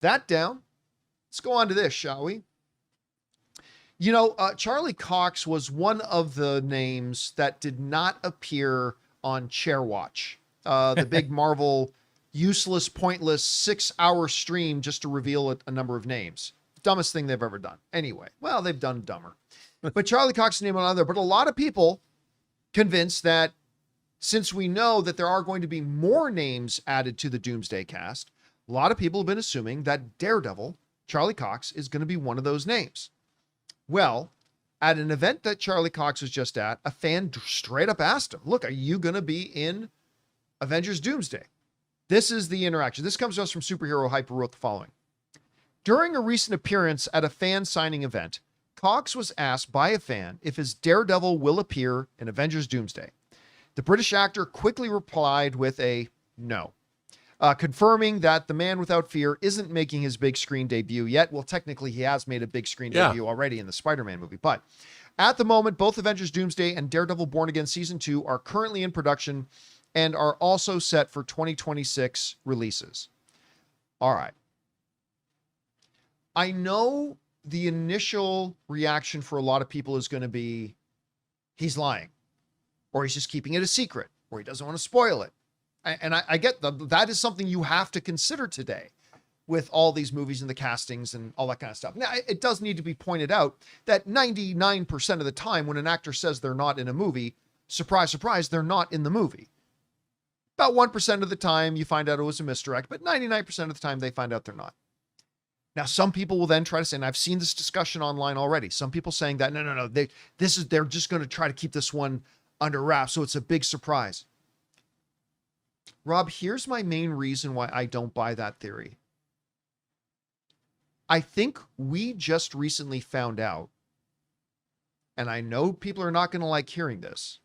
that down, let's go on to this, shall we? Charlie Cox was one of the names that did not appear on Chair Watch, the big Marvel useless, pointless 6-hour stream just to reveal a number of names. Dumbest thing they've ever done. Anyway, well, they've done dumber. But Charlie Cox's name on other, but a lot of people convinced that since we know that there are going to be more names added to the Doomsday cast, a lot of people have been assuming that Daredevil, Charlie Cox, is going to be one of those names. Well, at an event that Charlie Cox was just at, a fan straight up asked him, look, are you going to be in Avengers Doomsday? This is the interaction. This comes to us from Superhero Hype, who wrote the following. During a recent appearance at a fan signing event, Cox was asked by a fan if his Daredevil will appear in Avengers Doomsday. The British actor quickly replied with a no, confirming that the Man Without Fear isn't making his big screen debut yet. Well, technically, he has made a big screen debut already in the Spider-Man movie. But at the moment, both Avengers Doomsday and Daredevil Born Again Season 2 are currently in production and are also set for 2026 releases. All right. I know the initial reaction for a lot of people is going to be, he's lying, or he's just keeping it a secret, or he doesn't want to spoil it. And I get that is something you have to consider today with all these movies and the castings and all that kind of stuff. Now, it does need to be pointed out that 99% of the time when an actor says they're not in a movie, surprise, surprise, they're not in the movie. About 1% of the time you find out it was a misdirect, but 99% of the time they find out they're not. Now, some people will then try to say, and I've seen this discussion online already, some people saying that, no, they're just going to try to keep this one under wraps, so it's a big surprise. Rob, here's my main reason why I don't buy that theory. I think we just recently found out, and I know people are not going to like hearing this,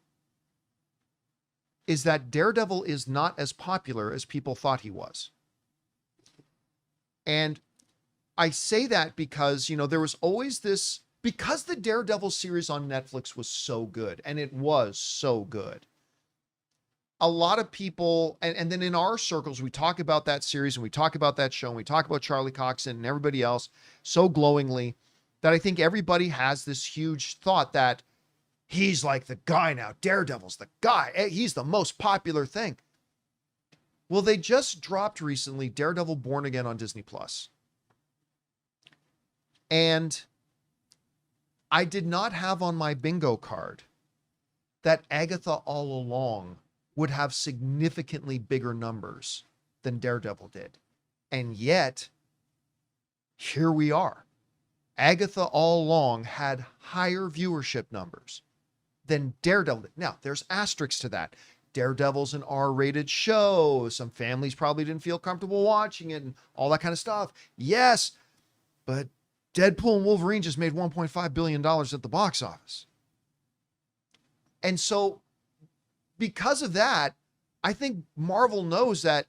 is that Daredevil is not as popular as people thought he was. And I say that because, there was always this, because the Daredevil series on Netflix was so good, and it was so good. A lot of people, and then in our circles, we talk about that series and we talk about that show and we talk about Charlie Cox and everybody else so glowingly that I think everybody has this huge thought that he's like the guy now. Daredevil's the guy. He's the most popular thing. Well, they just dropped recently Daredevil Born Again on Disney Plus. And I did not have on my bingo card that Agatha All Along would have significantly bigger numbers than Daredevil did. And yet, here we are. Agatha All Along had higher viewership numbers than Daredevil did. Now, there's asterisks to that. Daredevil's an R-rated show. Some families probably didn't feel comfortable watching it and all that kind of stuff. Yes, but Deadpool and Wolverine just made $1.5 billion at the box office. And so, because of that, I think Marvel knows that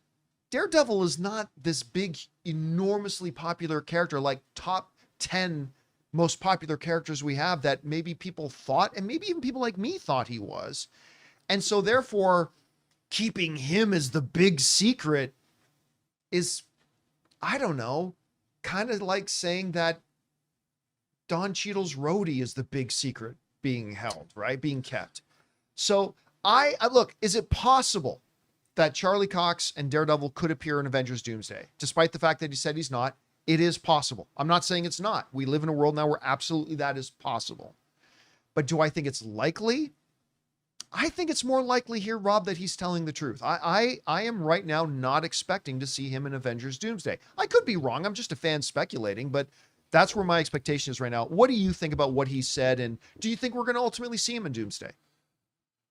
Daredevil is not this big, enormously popular character, like top 10 most popular characters we have that maybe people thought, and maybe even people like me thought he was. And so therefore, keeping him as the big secret is, I don't know, kind of like saying that Don Cheadle's roadie is the big secret being held, right? Being kept. So I look, is it possible that Charlie Cox and Daredevil could appear in Avengers Doomsday? Despite the fact that he said he's not, it is possible. I'm not saying it's not. We live in a world now where absolutely that is possible. But do I think it's likely? I think it's more likely here, Rob, that he's telling the truth. I am right now not expecting to see him in Avengers Doomsday. I could be wrong. I'm just a fan speculating, but that's where my expectation is right now. What do you think about what he said? And do you think we're going to ultimately see him in Doomsday?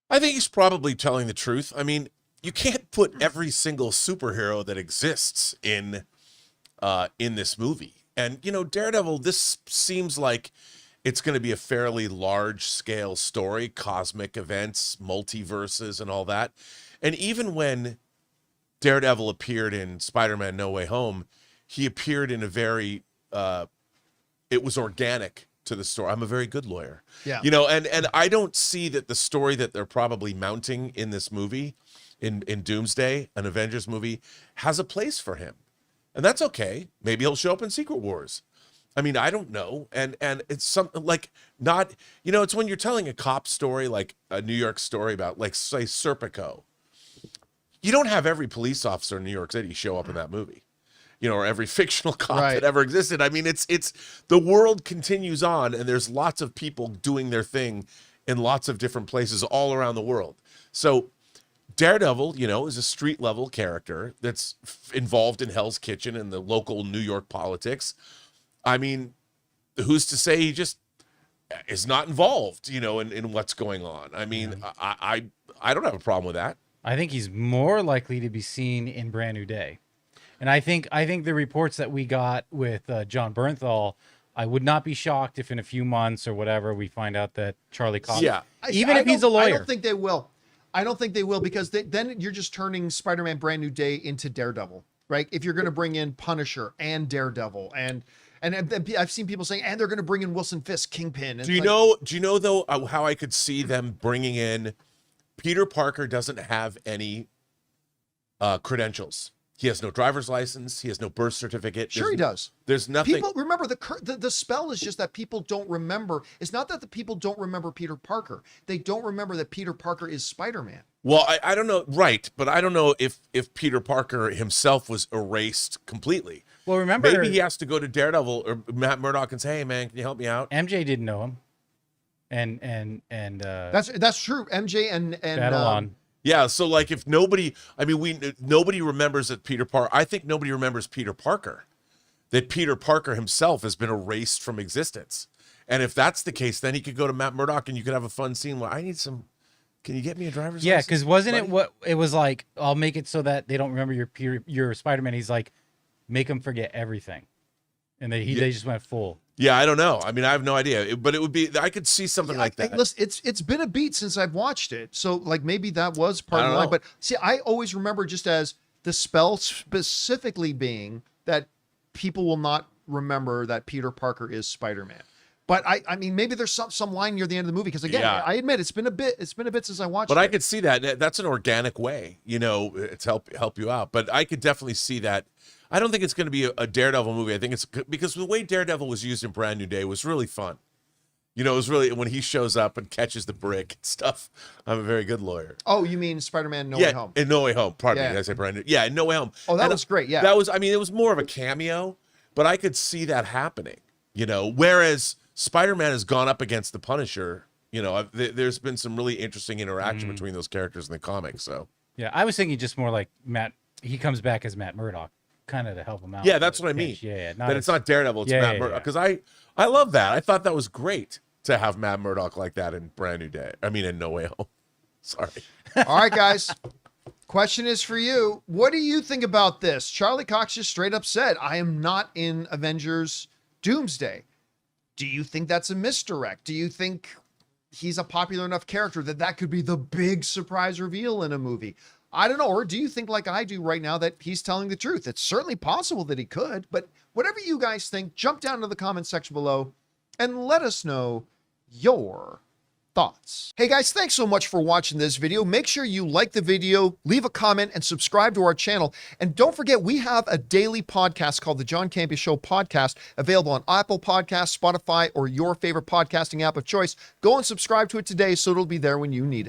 I think he's probably telling the truth. I mean, you can't put every single superhero that exists in this movie. And, Daredevil, this seems like it's going to be a fairly large-scale story, cosmic events, multiverses, and all that. And even when Daredevil appeared in Spider-Man No Way Home, he appeared in a very, it was organic to the story. I'm a very good lawyer. Yeah. And I don't see that the story that they're probably mounting in this movie, in Doomsday, an Avengers movie, has a place for him. And that's okay. Maybe he'll show up in Secret Wars. I mean, I don't know. And it's something like not, it's when you're telling a cop story, like a New York story about, like, say, Serpico. You don't have every police officer in New York City show up in that movie, or every fictional cop that ever existed. I mean, it's the world continues on, and there's lots of people doing their thing in lots of different places all around the world. So Daredevil, is a street level character that's involved in Hell's Kitchen and the local New York politics. I mean, who's to say he just is not involved, in what's going on? I mean, I don't have a problem with that. I think he's more likely to be seen in Brand New Day. And I think the reports that we got with John Bernthal, I would not be shocked if in a few months or whatever we find out that Charlie Cox, even if he's a lawyer. I don't think they will. I don't think they will, because then you're just turning Spider-Man Brand New Day into Daredevil, right? If you're going to bring in Punisher and Daredevil and I've seen people saying, and they're going to bring in Wilson Fisk, Kingpin. And do you know though how I could see them bringing in Peter Parker? Doesn't have any credentials. He has no driver's license. He has no birth certificate. Sure, he does. There's nothing. People remember the spell is just that people don't remember. It's not that the people don't remember Peter Parker. They don't remember that Peter Parker is Spider-Man. Well, I don't know, right? But I don't know if Peter Parker himself was erased completely. Well, remember, maybe he has to go to Daredevil or Matt Murdock and say, "Hey, man, can you help me out?" MJ didn't know him, and that's true. MJ and Babylon. Yeah, so like if nobody remembers that Peter Parker. I think nobody remembers Peter Parker. That Peter Parker himself has been erased from existence. And if that's the case, then he could go to Matt Murdock and you could have a fun scene where I need some. Can you get me a driver's license? Yeah, because wasn't it what it was like? I'll make it so that they don't remember your Spider-Man. He's like, make them forget everything, and they just went full. Yeah, I don't know. I mean, I have no idea, but it would be. I could see something like that. Listen, it's been a beat since I've watched it, so like maybe that was part of the line. But see, I always remember just as the spell specifically being that people will not remember that Peter Parker is Spider-Man. But I mean, maybe there's some line near the end of the movie, because again, I admit it's been a bit since I watched it. But I could see that. That's an organic way, to help you out. But I could definitely see that. I don't think it's going to be a Daredevil movie. I think it's because the way Daredevil was used in Brand New Day was really fun. It was really when he shows up and catches the brick and stuff. I'm a very good lawyer. Oh, you mean Spider-Man No Way Home? In No Way Home. Pardon me. Did I say Brand New? Yeah, in No Way Home. Oh, that was great. Yeah, that was. I mean, it was more of a cameo, but I could see that happening. Whereas Spider-Man has gone up against the Punisher. There's been some really interesting interaction between those characters in the comics. So yeah, I was thinking just more like Matt. He comes back as Matt Murdock, kind of to help him out. Yeah, that's what I mean. Yeah, but it's not Daredevil. It's Matt Murdock. Because I love that. I thought that was great to have Matt Murdock like that in Brand New Day. I mean, in No Way Home. Sorry. All right, guys. Question is for you. What do you think about this? Charlie Cox just straight up said, "I am not in Avengers Doomsday." Do you think that's a misdirect? Do you think he's a popular enough character that could be the big surprise reveal in a movie? I don't know. Or do you think, like I do right now, that he's telling the truth? It's certainly possible that he could, but whatever you guys think, jump down to the comment section below and let us know your thoughts. Hey guys, thanks so much for watching this video. Make sure you like the video, leave a comment, and subscribe to our channel. And don't forget, we have a daily podcast called the John Campea Show podcast, available on Apple Podcasts, Spotify, or your favorite podcasting app of choice. Go and subscribe to it today so it'll be there when you need it.